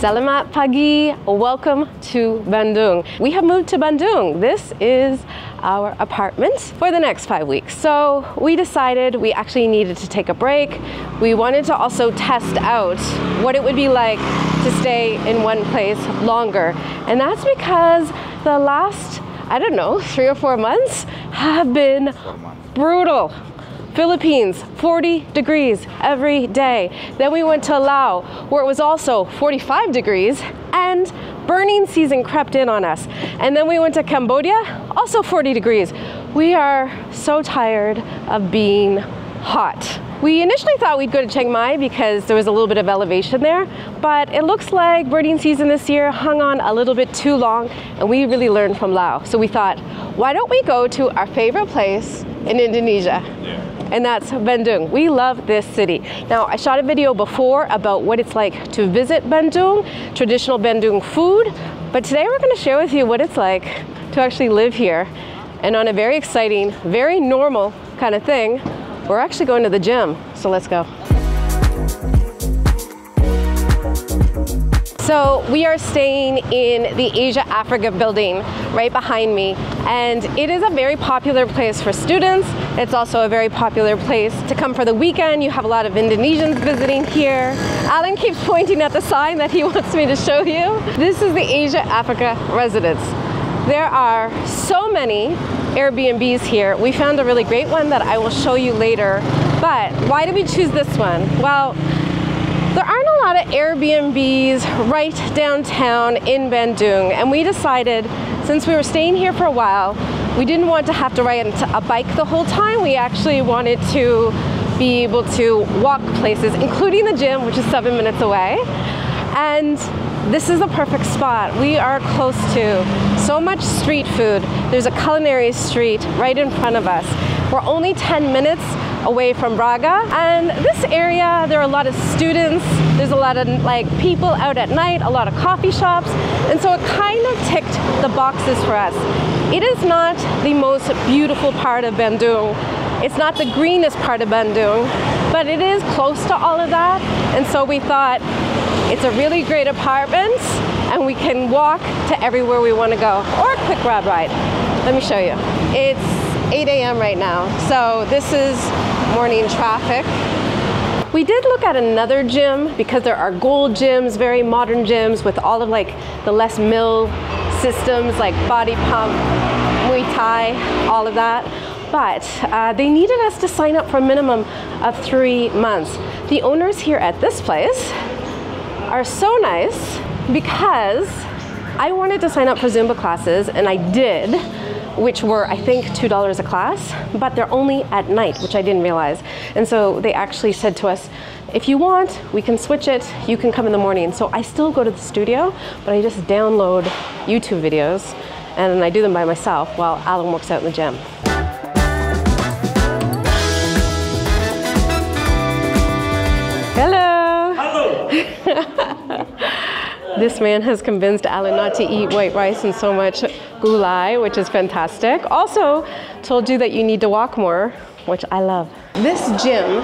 Selamat pagi, welcome to Bandung. We have moved to Bandung. This is our apartment for the next 5 weeks. So we decided we actually needed to take a break. We wanted to also test out what it would be like to stay in one place longer. And that's because the last, I don't know, 3 or 4 months have been brutal. Philippines, 40 degrees every day. Then we went to Laos, where it was also 45 degrees, and burning season crept in on us. And then we went to Cambodia, also 40 degrees. We are so tired of being hot. We initially thought we'd go to Chiang Mai because there was a little bit of elevation there, but it looks like birding season this year hung on a little bit too long, and we really learned from Laos. So we thought, why don't we go to our favorite place in Indonesia? And that's Bandung. We love this city. Now, I shot a video before about what it's like to visit Bandung, traditional Bandung food, but today we're going to share with you what it's like to actually live here. And on a very exciting, very normal kind of thing, we're actually going to the gym. So let's go. So we are staying in the Asia Africa building right behind me, and it is a very popular place for students. It's also a very popular place to come for the weekend. You have a lot of Indonesians visiting here. Alan keeps pointing at the sign that he wants me to show you. This is the Asia Africa residence. There are so many Airbnbs here. We found a really great one that I will show you later. But why did we choose this one? Well, there aren't a lot of Airbnbs right downtown in Bandung, and we decided, since we were staying here for a while, we didn't want to have to ride a bike the whole time. We actually wanted to be able to walk places, including the gym, which is 7 minutes away. And this is the perfect spot. We are close to so much street food. There's a culinary street right in front of us. We're only 10 minutes away from Braga, and this area, there are a lot of students, there's a lot of people out at night, a lot of coffee shops, and so it kind of ticked the boxes for us. It is not the most beautiful part of Bandung, it's not the greenest part of Bandung, but it is close to all of that, and so we thought it's a really great apartment and we can walk to everywhere we want to go, or a quick grab ride. Let me show you. It's 8 a.m. right now, so this is morning traffic. We did look at another gym because there are gold gyms, very modern gyms with all of the Les Mills systems like body pump, Muay Thai, all of that. But they needed us to sign up for a minimum of 3 months. The owners here at this place are so nice because I wanted to sign up for Zumba classes, and I did, which were, I think, $2 a class, but they're only at night, which I didn't realize. And so they actually said to us, if you want, we can switch it, you can come in the morning. So I still go to the studio, but I just download YouTube videos and I do them by myself while Alan works out in the gym. Hello! Hello! This man has convinced Alan not to eat white rice and so much gulai, which is fantastic. Also told you that you need to walk more, which I love. This gym,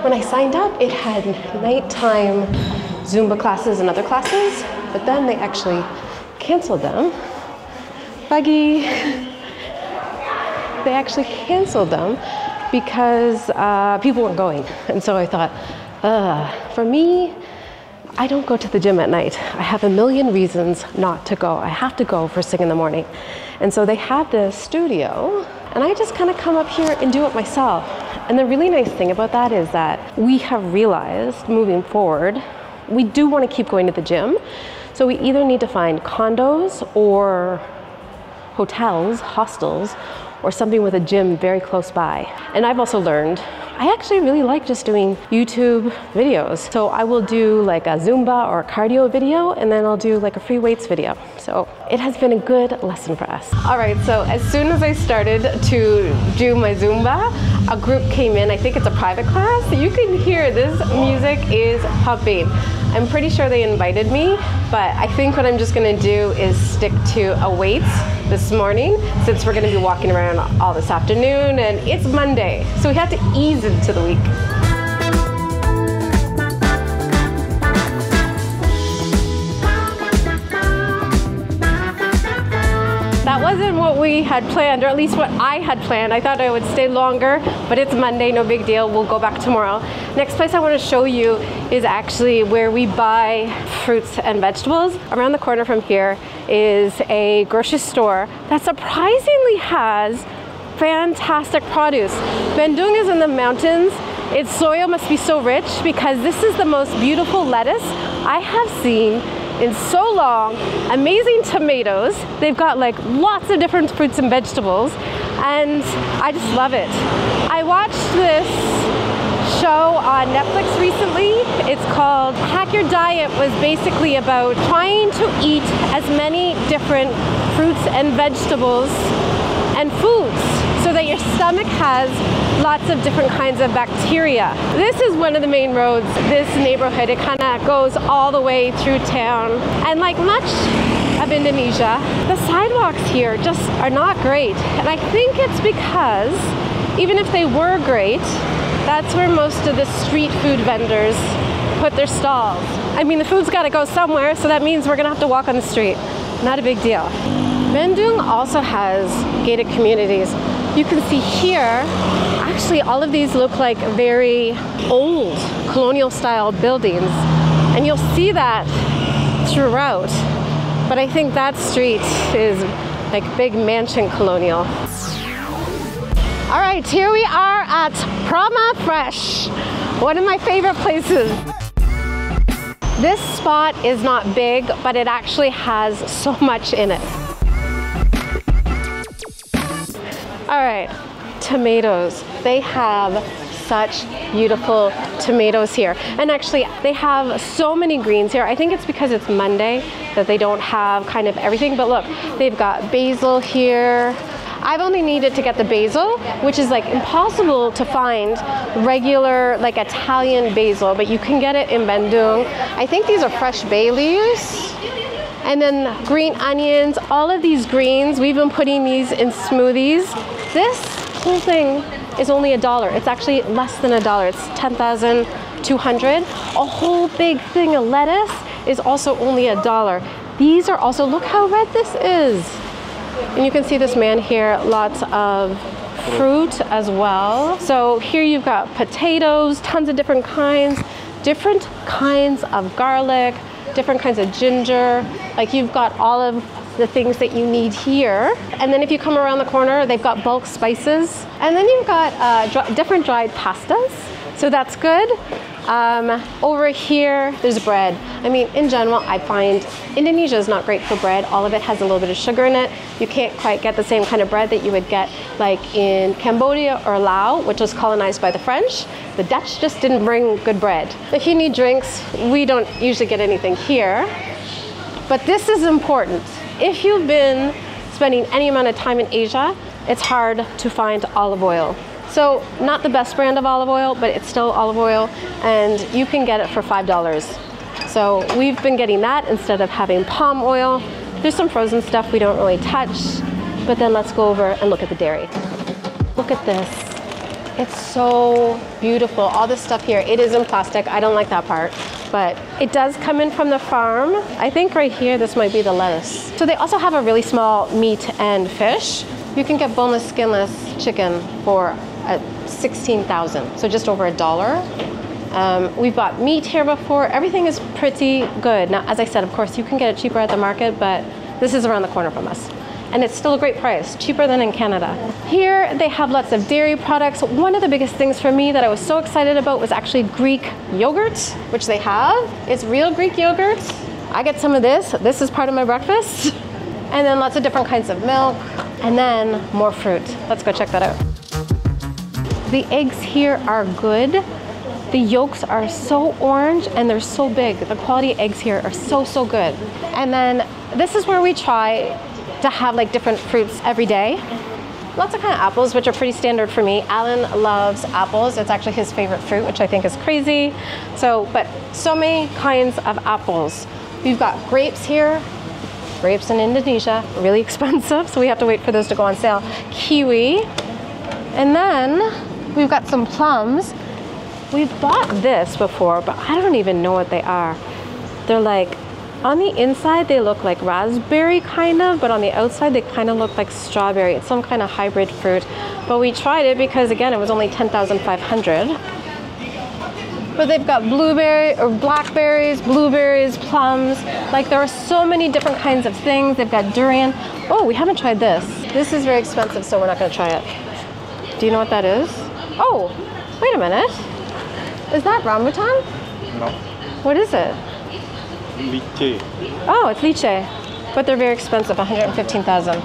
when I signed up, it had nighttime Zumba classes and other classes, but then they actually canceled them. Buggy. They actually canceled them because people weren't going. And so I thought, for me, I don't go to the gym at night. I have a million reasons not to go. I have to go first thing in the morning. And so they have this studio, and I just kind of come up here and do it myself. And the really nice thing about that is that we have realized moving forward, we do want to keep going to the gym. So we either need to find condos or hotels, hostels, or something with a gym very close by. And I've also learned I actually really like just doing YouTube videos. So I will do like a Zumba or a cardio video, and then I'll do like a free weights video. So it has been a good lesson for us. All right, so as soon as I started to do my Zumba, a group came in. I think it's a private class. You can hear this music is pumping. I'm pretty sure they invited me, but I think what I'm just gonna do is stick to a weights this morning, since we're gonna be walking around all this afternoon and it's Monday, so we have to ease into the week. wasn't what we had planned, or at least what I had planned. I thought I would stay longer, but it's Monday, no big deal. We'll go back tomorrow. Next place I want to show you is actually where we buy fruits and vegetables. Around the corner from here is a grocery store that surprisingly has fantastic produce. Bandung is in the mountains. Its soil must be so rich because this is the most beautiful lettuce I have seen in so long. Amazing tomatoes. They've got like lots of different fruits and vegetables, and I just love it. I watched this show on Netflix recently. It's called Hack Your Diet. Was basically about trying to eat as many different fruits and vegetables and foods so that your stomach has lots of different kinds of bacteria. This is one of the main roads, this neighborhood. It kind of goes all the way through town. And like much of Indonesia, the sidewalks here just are not great. And I think it's because, even if they were great, that's where most of the street food vendors put their stalls. I mean, the food's got to go somewhere, so that means we're gonna have to walk on the street. Not a big deal. Bandung also has gated communities. You can see here, actually all of these look like very old colonial style buildings, and you'll see that throughout. But I think that street is like big mansion colonial. All right, here we are at Prama Fresh, one of my favorite places. This spot is not big, but it actually has so much in it. All right, tomatoes. They have such beautiful tomatoes here. And actually, they have so many greens here. I think it's because it's Monday that they don't have kind of everything. But look, they've got basil here. I've only needed to get the basil, which is like impossible to find regular like Italian basil, but you can get it in Bandung. I think these are fresh bay leaves. And then green onions, all of these greens, we've been putting these in smoothies. This whole thing is only $1. It's actually less than $1. It's 10,200. A whole big thing of lettuce is also only $1. These are also, look how red this is. And you can see this man here, lots of fruit as well. So here you've got potatoes, tons of different kinds of garlic, different kinds of ginger. Like you've got all of the things that you need here. And then if you come around the corner, they've got bulk spices. And then you've got different dried pastas. So that's good. Over here, there's bread. I mean, in general, I find Indonesia is not great for bread. All of it has a little bit of sugar in it. You can't quite get the same kind of bread that you would get like in Cambodia or Laos, which was colonized by the French. The Dutch just didn't bring good bread. If you need drinks, we don't usually get anything here. But this is important. If you've been spending any amount of time in Asia, it's hard to find olive oil. So not the best brand of olive oil, but it's still olive oil, and you can get it for $5. So we've been getting that instead of having palm oil. There's some frozen stuff we don't really touch, but then let's go over and look at the dairy. Look at this. It's so beautiful. All this stuff here, it is in plastic. I don't like that part, but it does come in from the farm. I think right here, this might be the lettuce. So they also have a really small meat and fish. You can get boneless, skinless chicken for 16,000, so just over $1. We've bought meat here before. Everything is pretty good. Now, as I said, of course, you can get it cheaper at the market, but this is around the corner from us. And it's still a great price, cheaper than in Canada. Here, they have lots of dairy products. One of the biggest things for me that I was so excited about was actually Greek yogurt, which they have. It's real Greek yogurt. I get some of this. This is part of my breakfast. And then lots of different kinds of milk, and then more fruit. Let's go check that out. The eggs here are good. The yolks are so orange and they're so big. The quality eggs here are so, so good. And then this is where we try to have like different fruits every day. Lots of kind of apples, which are pretty standard for me. Alan loves apples. It's actually his favorite fruit, which I think is crazy. But so many kinds of apples. We've got grapes here. Grapes in Indonesia, really expensive, so we have to wait for those to go on sale. Kiwi. And then we've got some plums. We've bought this before, but I don't even know what they are. They're like On the inside, they look like raspberry kind of, but on the outside, they kind of look like strawberry. It's some kind of hybrid fruit. But we tried it because, again, it was only 10,500. But they've got blueberry or blackberries, blueberries, plums. Like, there are so many different kinds of things. They've got durian. Oh, we haven't tried this. This is very expensive, so we're not going to try it. Do you know what that is? Oh, wait a minute. Is that rambutan? No. What is it? Lychee. Oh, it's lychee, but they're very expensive, 115,000.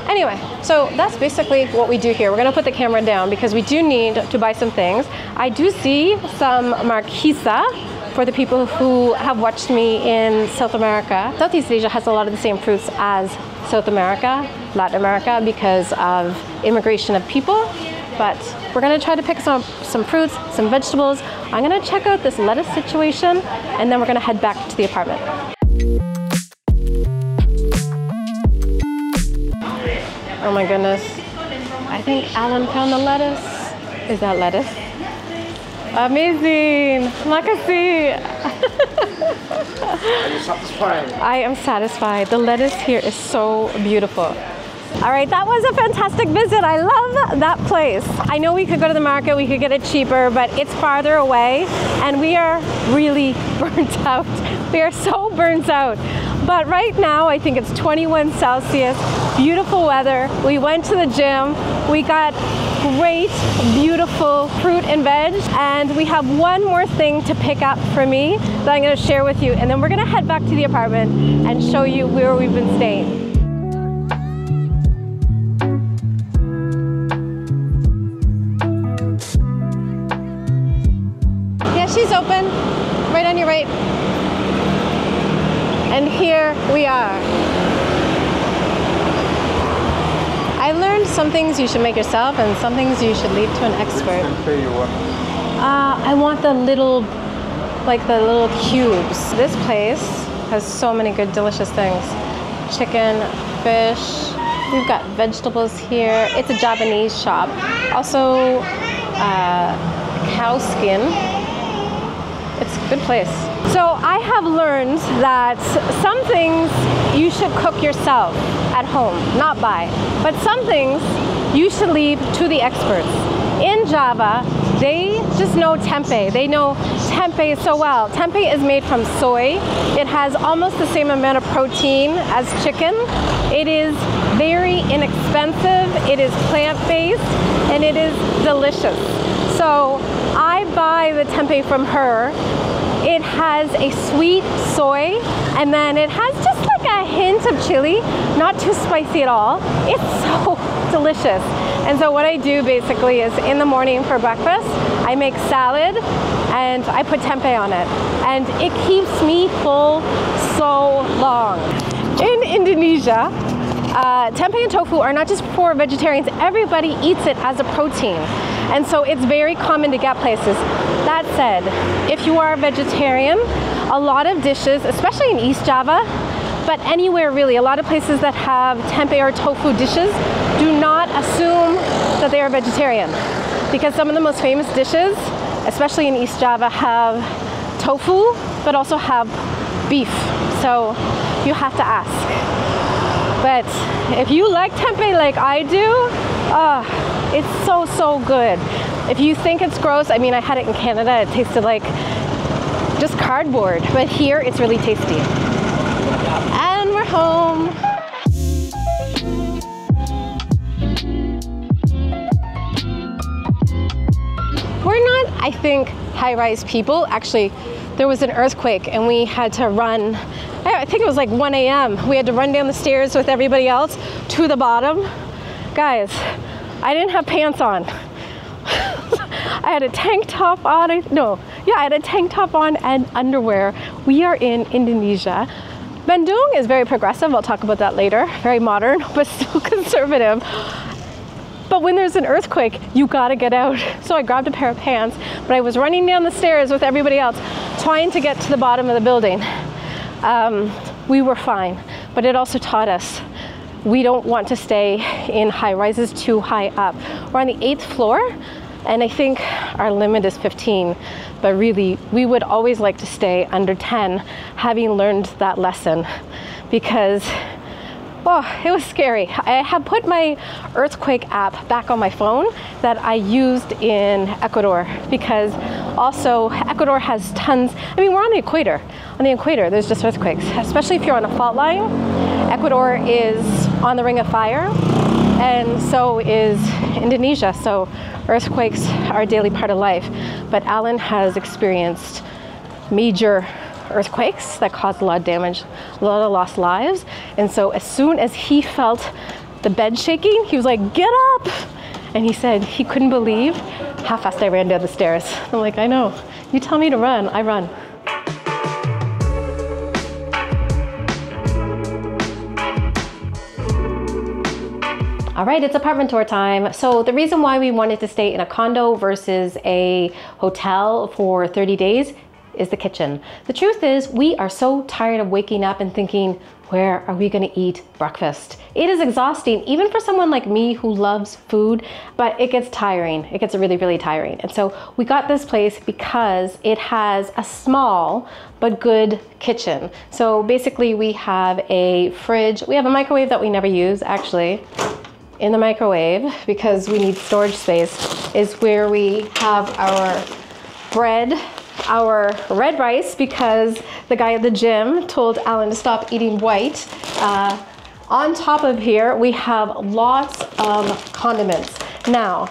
Anyway, so that's basically what we do here. We're gonna put the camera down because we do need to buy some things. I do see some marquesa for the people who have watched me in South America. Southeast Asia has a lot of the same fruits as South America, Latin America, because of immigration of people. But we're gonna try to pick some fruits, some vegetables. I'm gonna check out this lettuce situation, and then we're gonna head back to the apartment. Oh my goodness. I think Alan found the lettuce. Is that lettuce? Amazing! Makasih! Are you satisfied? I am satisfied. The lettuce here is so beautiful. All right, that was a fantastic visit. I love that place. I know we could go to the market, we could get it cheaper, but it's farther away and we are really burnt out. We are so burnt out. But right now, I think it's 21 Celsius, beautiful weather. We went to the gym, we got great, beautiful fruit and veg, and we have one more thing to pick up for me that I'm gonna share with you, and then we're gonna head back to the apartment and show you where we've been staying. She's open, right on your right. And here we are. I learned some things you should make yourself and some things you should leave to an expert. Which tempeh you want? I want the little, like the little cubes. This place has so many good, delicious things. Chicken, fish, we've got vegetables here. It's a Japanese shop. Also, cow skin. It's a good place. So I have learned that some things you should cook yourself at home, not buy. But some things you should leave to the experts. In Java, they just know tempeh. They know tempeh so well. Tempeh is made from soy. It has almost the same amount of protein as chicken. It is very inexpensive. It is plant-based and it is delicious. So I buy the tempeh from her. It has a sweet soy, and then it has just like a hint of chili, not too spicy at all. It's so delicious. And so what I do basically is in the morning for breakfast, I make salad and I put tempeh on it. And it keeps me full so long. In Indonesia, tempeh and tofu are not just for vegetarians. Everybody eats it as a protein. And so it's very common to get places. That said, if you are a vegetarian, a lot of dishes, especially in East Java, but anywhere really, a lot of places that have tempeh or tofu dishes do not assume that they are vegetarian. Because some of the most famous dishes, especially in East Java, have tofu, but also have beef. So you have to ask. But if you like tempeh like I do, it's so, so good. If you think it's gross, I mean, I had it in Canada, it tasted like just cardboard, but here it's really tasty. And we're home. We're not, I think, high-rise people. Actually, there was an earthquake and we had to run. I think it was like 1 a.m. We had to run down the stairs with everybody else to the bottom. Guys, I didn't have pants on. I had a tank top on. I had a tank top on and underwear. We are in Indonesia. Bandung is very progressive. I'll talk about that later. Very modern, but still conservative. But when there's an earthquake, you gotta get out. So I grabbed a pair of pants, but I was running down the stairs with everybody else, trying to get to the bottom of the building. We were fine, but it also taught us we don't want to stay in high rises too high up. We're on the 8th floor, And I think our limit is 15, but really we would always like to stay under 10, having learned that lesson, because it was scary. I have put my earthquake app back on my phone that I used in Ecuador, because also Ecuador has tons. I mean, we're on the equator. On the equator, there's just earthquakes, especially if you're on a fault line. Ecuador is on the ring of fire, and so is Indonesia. So earthquakes are a daily part of life. But Alan has experienced major earthquakes that caused a lot of damage, a lot of lost lives. And so as soon as he felt the bed shaking, he was like, "Get up!" And he said he couldn't believe how fast I ran down the stairs. I'm like, I know. You tell me to run, I run. All right, it's apartment tour time. So the reason why we wanted to stay in a condo versus a hotel for 30 days is the kitchen. The truth is, we are so tired of waking up and thinking, where are we gonna eat breakfast? It is exhausting, even for someone like me who loves food, but it gets tiring. It gets really, really tiring. And so we got this place because it has a small but good kitchen. So basically we have a fridge, we have a microwave that we never use actually. In the microwave, because we need storage space, is where we have our bread, our red rice, because the guy at the gym told Alan to stop eating white. On top of here, we have lots of condiments. Now,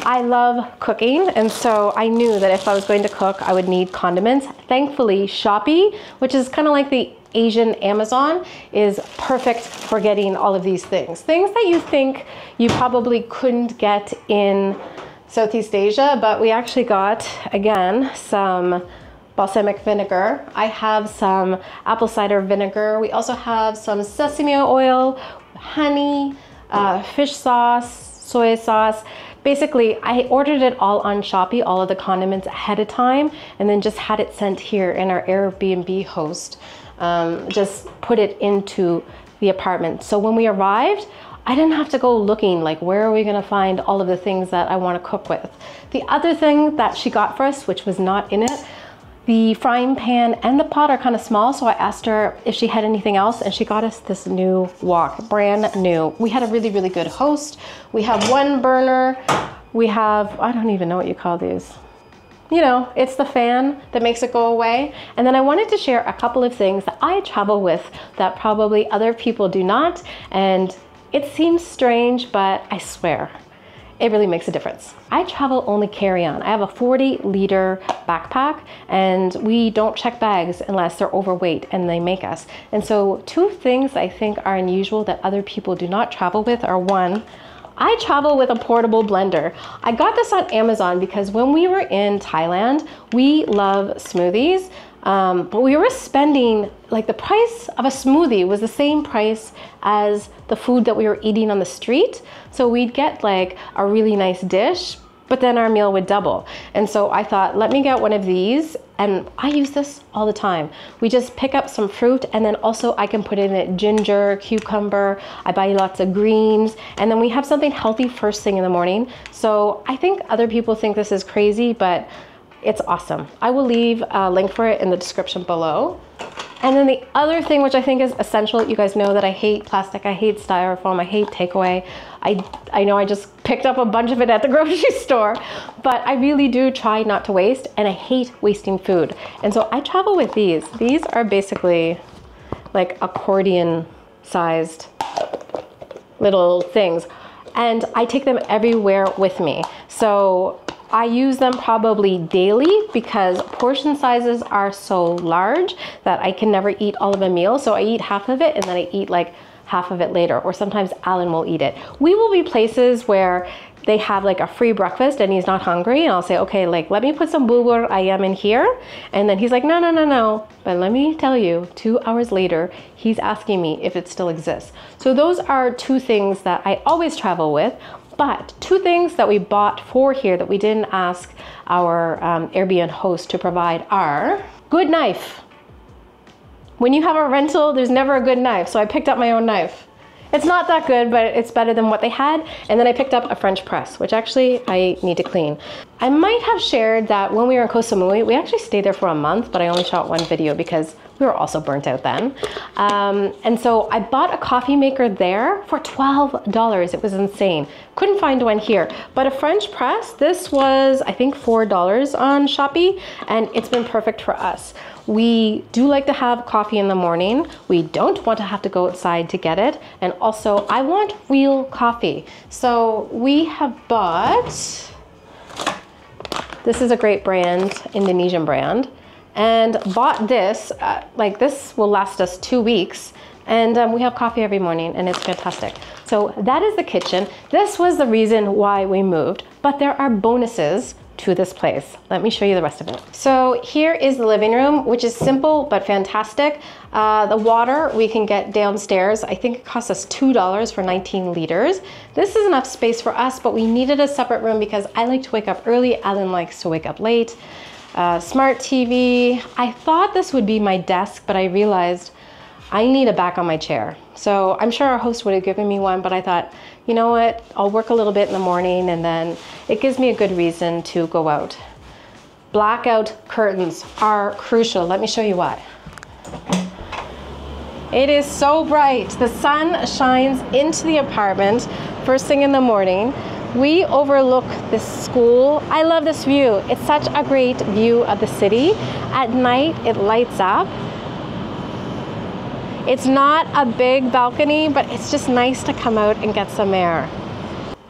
I love cooking, and so I knew that if I was going to cook, I would need condiments. Thankfully, Shopee, which is kind of like the Asian Amazon, is perfect for getting all of these things. Things that you think you probably couldn't get in Southeast Asia, but we actually got, again, some balsamic vinegar. I have some apple cider vinegar. We also have some sesame oil, honey, fish sauce, soy sauce. Basically, I ordered it all on Shopee, all of the condiments ahead of time, and then just had it sent here in our Airbnb host. Just put it into the apartment. So when we arrived, I didn't have to go looking like, where are we gonna find all of the things that I wanna cook with? The other thing that she got for us, which was not in it, the frying pan and the pot are kind of small, so I asked her if she had anything else, and she got us this new wok, brand new. We had a really, really good host. We have one burner. We have, I don't even know what you call these. You know, it's the fan that makes it go away. And then I wanted to share a couple of things that I travel with that probably other people do not. And it seems strange, but I swear, it really makes a difference. I travel only carry-on. I have a 40-liter backpack, and we don't check bags unless they're overweight, and they make us. And so 2 things I think are unusual that other people do not travel with are, 1, I travel with a portable blender. I got this on Amazon because when we were in Thailand, we love smoothies, but we were spending, like, the price of a smoothie was the same price as the food that we were eating on the street. So we'd get like a really nice dish, but then our meal would double. And so I thought, let me get one of these, and I use this all the time. We just pick up some fruit, and then also I can put in it ginger, cucumber, I buy lots of greens, and then we have something healthy first thing in the morning. So I think other people think this is crazy, but it's awesome. I will leave a link for it in the description below. And then the other thing, which I think is essential, you guys know that I hate plastic, I hate styrofoam, I hate takeaway. I know I just picked up a bunch of it at the grocery store, but I really do try not to waste, and I hate wasting food. And so I travel with these. These are basically like accordion sized little things, and I take them everywhere with me. So I use them probably daily because portion sizes are so large that I can never eat all of a meal. So I eat half of it, and then I eat like half of it later, or sometimes Alan will eat it. We will be places where they have like a free breakfast and he's not hungry, and I'll say, okay, like, let me put some bubur ayam in here. And then he's like, no, no, no, no. But let me tell you, 2 hours later, he's asking me if it still exists. So those are 2 things that I always travel with. But 2 things that we bought for here that we didn't ask our Airbnb host to provide are good knife. When you have a rental, there's never a good knife. So I picked up my own knife. It's not that good, but it's better than what they had. And then I picked up a French press, which actually I need to clean. I might have shared that when we were in Koh Samui, we actually stayed there for a month, but I only shot one video because we were also burnt out then. And so I bought a coffee maker there for $12. It was insane. Couldn't find one here. But a French press, this was, I think, $4 on Shopee, and it's been perfect for us. We do like to have coffee in the morning. We don't want to have to go outside to get it. And also, I want real coffee. So we have bought, this is a great brand, Indonesian brand, and bought this, like this will last us 2 weeks. And we have coffee every morning and it's fantastic. So that is the kitchen. This was the reason why we moved, but there are bonuses to this place. Let me show you the rest of it. So here is the living room, which is simple but fantastic. The water we can get downstairs. I think it cost us $2 for 19 liters. This is enough space for us, but we needed a separate room because I like to wake up early. Alan likes to wake up late. Smart TV. I thought this would be my desk, but I realized I need a back on my chair. So I'm sure our host would have given me one, but I thought, you know what, I'll work a little bit in the morning and then it gives me a good reason to go out. Blackout curtains are crucial. Let me show you why. It is so bright. The sun shines into the apartment first thing in the morning. We overlook this school. I love this view. It's such a great view of the city. At night, it lights up. It's not a big balcony, but it's just nice to come out and get some air.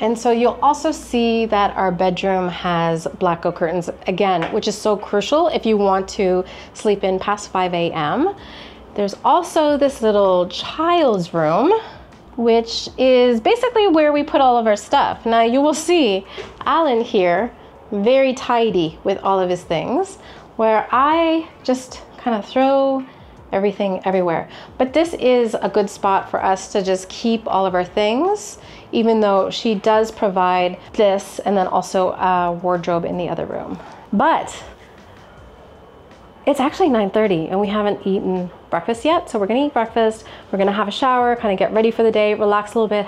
And so you'll also see that our bedroom has blackout curtains again, which is so crucial if you want to sleep in past 5 a.m. There's also this little child's room, which is basically where we put all of our stuff. Now you will see Alan here, very tidy with all of his things, where I just kind of throw everything everywhere. But this is a good spot for us to just keep all of our things, even though she does provide this and then also a wardrobe in the other room. But it's actually 9:30 and we haven't eaten breakfast yet. So we're gonna eat breakfast. We're gonna have a shower, kind of get ready for the day, relax a little bit,